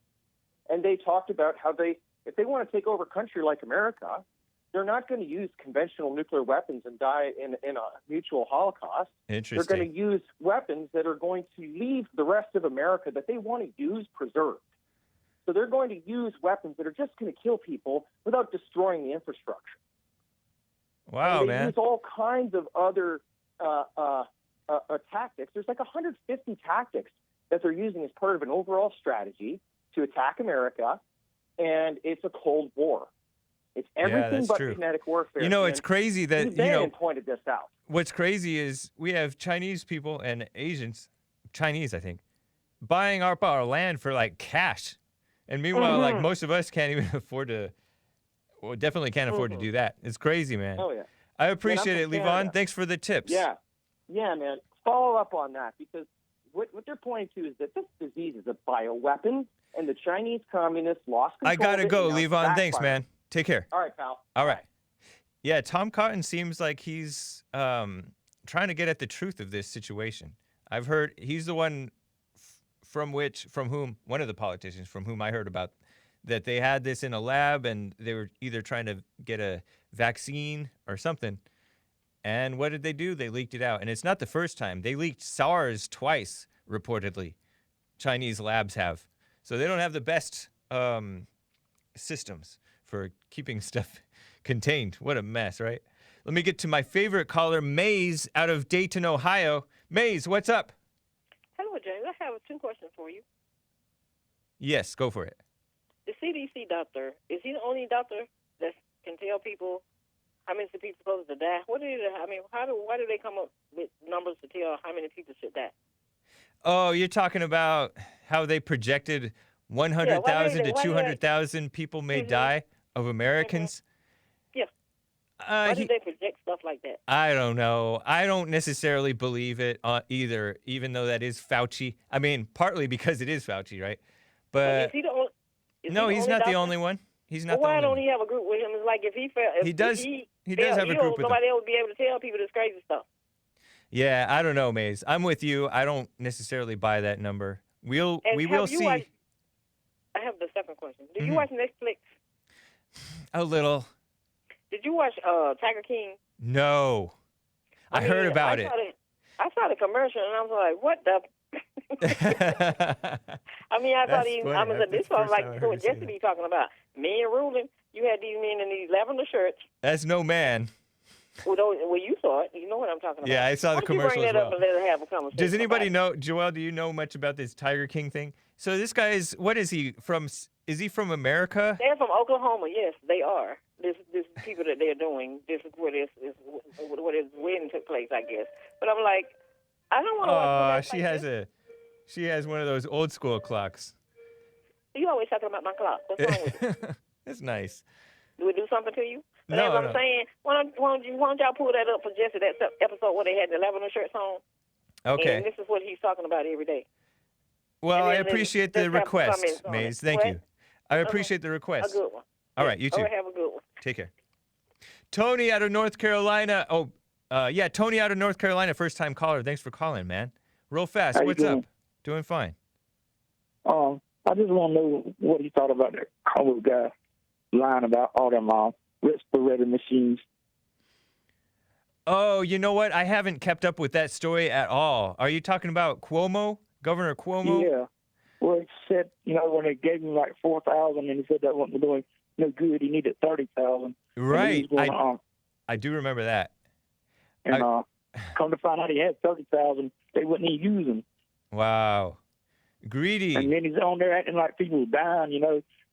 And they talked about how if they want to take over a country like America, they're not going to use conventional nuclear weapons and die in a mutual Holocaust. Interesting. They're going to use weapons that are going to leave the rest of America that they want to use preserved. So they're going to use weapons that are just going to kill people without destroying the infrastructure. Wow, and they man. use all kinds of other tactics. There's like 150 tactics that they're using as part of an overall strategy to attack America, and it's a Cold War. It's everything but true. kinetic warfare. It's crazy that, Bannon pointed this out. What's crazy is we have Chinese people and Asians, Chinese, I think, buying up our land for like cash. And meanwhile, like most of us can't even afford to, well, definitely can't afford to do that. It's crazy, man. Oh, yeah. I appreciate it, from Levon. Canada. Thanks for the tips. Yeah, man. Follow up on that, because what they're pointing to is that this disease is a bioweapon, and the Chinese communists lost control. I gotta of it, go, and now it's Levon. Thanks, backfiring. man. Take care. All right, pal. All right. Yeah, Tom Cotton seems like he's trying to get at the truth of this situation. I've heard he's the one from whom one of the politicians from whom I heard about that they had this in a lab and they were either trying to get a vaccine or something. And what did they do? They leaked it out. And it's not the first time. They leaked SARS twice, reportedly. Chinese labs have. So they don't have the best systems for keeping stuff contained. What a mess, right? Let me get to my favorite caller, Maze, out of Dayton, Ohio. Maze, what's up? Hello, James. I have 2 questions for you. Yes, go for it. The CDC doctor, is he the only doctor that can tell people how many people are supposed to die? Why do they come up with numbers to tell how many people should die? Oh, you're talking about how they projected 100,000 to 200,000 people may die of Americans? Yeah. Why do they project stuff like that? I don't know. I don't necessarily believe it either, even though that is Fauci. I mean, partly because it is Fauci, right? But is he the only? no, he's not the only one. He's not the only why don't one. he have a group with him? It's like if he fell, He does have a group with him. nobody else would be able to tell people this crazy stuff. Yeah, I don't know, Maze. I'm with you. I don't necessarily buy that number. We will see. I have the second question. Did you watch Netflix? A little. Did you watch Tiger King? No. I heard about it. I saw the commercial and I was like, what the? I thought this was like what Jesse Lee talking about. Men ruling. You had these men in these lavender shirts. That's no man. Well, you saw it. You know what I'm talking about. Yeah, I saw the commercial as well. Bring that up and let us have a conversation. Does anybody know, Joel, do you know much about this Tiger King thing? So this guy what is he from? Is he from America? They're from Oklahoma. Yes, they are. This people that they're doing. This is where where his wedding took place, I guess. But I'm like, I don't want to watch. She has one of those old school clocks. You always talking about my clock. What's wrong with you? That's nice. Do it do something to you? But No, as I'm saying, why don't y'all pull that up for Jesse, that episode where they had the lavender shirts on? Okay. And this is what he's talking about every day. Well, I then appreciate just the have request, comments on Maze. it. Thank What? you. I appreciate the request. A good one. All right, you too. Have a good one. Take care. Tony out of North Carolina. Tony out of North Carolina, first-time caller. Thanks for calling, man. Real fast. How you What's doing? up? Doing fine. I just want to know what he thought about that Cuomo guy lying about all them respirator machines. Oh, you know what? I haven't kept up with that story at all. Are you talking about Cuomo? Governor Cuomo? Yeah. Well, he said, when they gave him like 4,000 and he said that wasn't doing no good, he needed 30,000. Right. I do remember that. Come to find out he had 30,000, they wouldn't even use him. Wow. Greedy. And then he's on there acting like people are dying,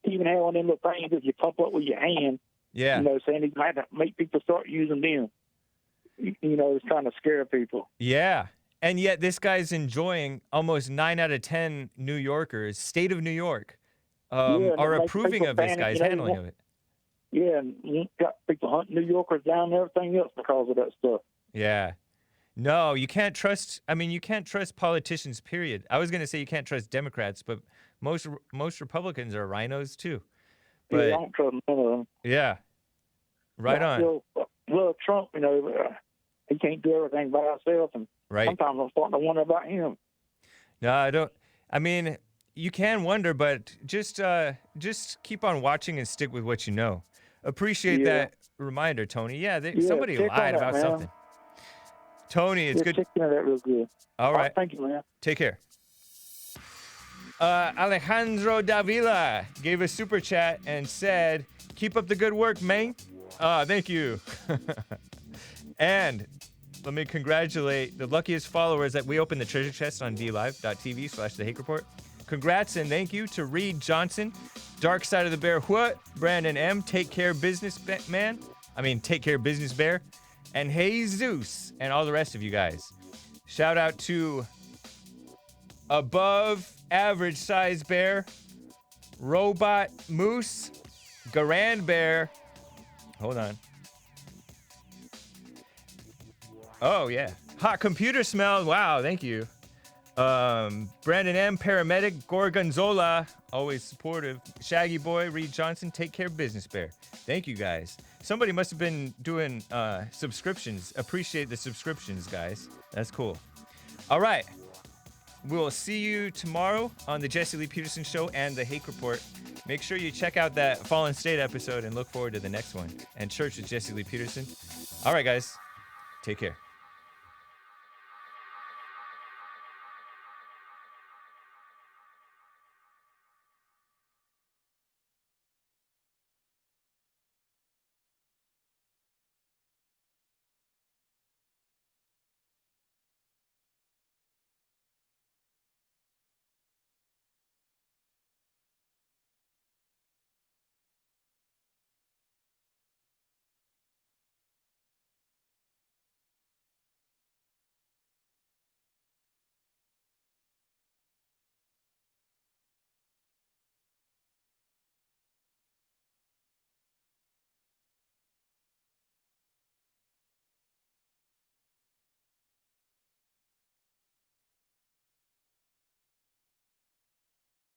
He even had one of them little things that you pump up with your hand. Yeah. Saying he might make people start using them. It's trying to scare people. Yeah. And yet this guy's enjoying almost 9 out of 10 New Yorkers, state of New York, are approving of this guy's handling of it. Yeah, and you got people hunting New Yorkers down and everything else because of that stuff. Yeah. No, you can't trust. You can't trust politicians, period. I was going to say you can't trust Democrats, but most Republicans are rhinos too. But, I don't trust none of them. Yeah. Right on. Well, Trump, he can't do everything by himself, and sometimes I'm starting to wonder about him. No, I don't. You can wonder, but just keep on watching and stick with what you know. Appreciate that reminder, Tony. Yeah, somebody lied about something. Tony, it's good. Check into that real good. All right. Thank you, man. Take care. Alejandro Davila gave a super chat and said, "Keep up the good work, man." Thank you. And let me congratulate the luckiest followers that we opened the treasure chest on DLive.tv/The Hake Report. Congrats and thank you to Reed Johnson, Dark Side of the Bear, Brandon M, Take Care Business Man. Take Care Business Bear, and Jesus, and all the rest of you guys. Shout out to Above average size bear. Robot moose. Garand bear. Hold on. Oh, yeah. Hot computer smell. Wow, thank you. Brandon M, paramedic. Gorgonzola, always supportive. Shaggy Boy, Reed Johnson, take care business bear. Thank you, guys. Somebody must have been doing subscriptions. Appreciate the subscriptions, guys. That's cool. All right. We'll see you tomorrow on the Jesse Lee Peterson Show and the Hake Report. Make sure you check out that Fallen State episode and look forward to the next one. And Church with Jesse Lee Peterson. All right, guys. Take care.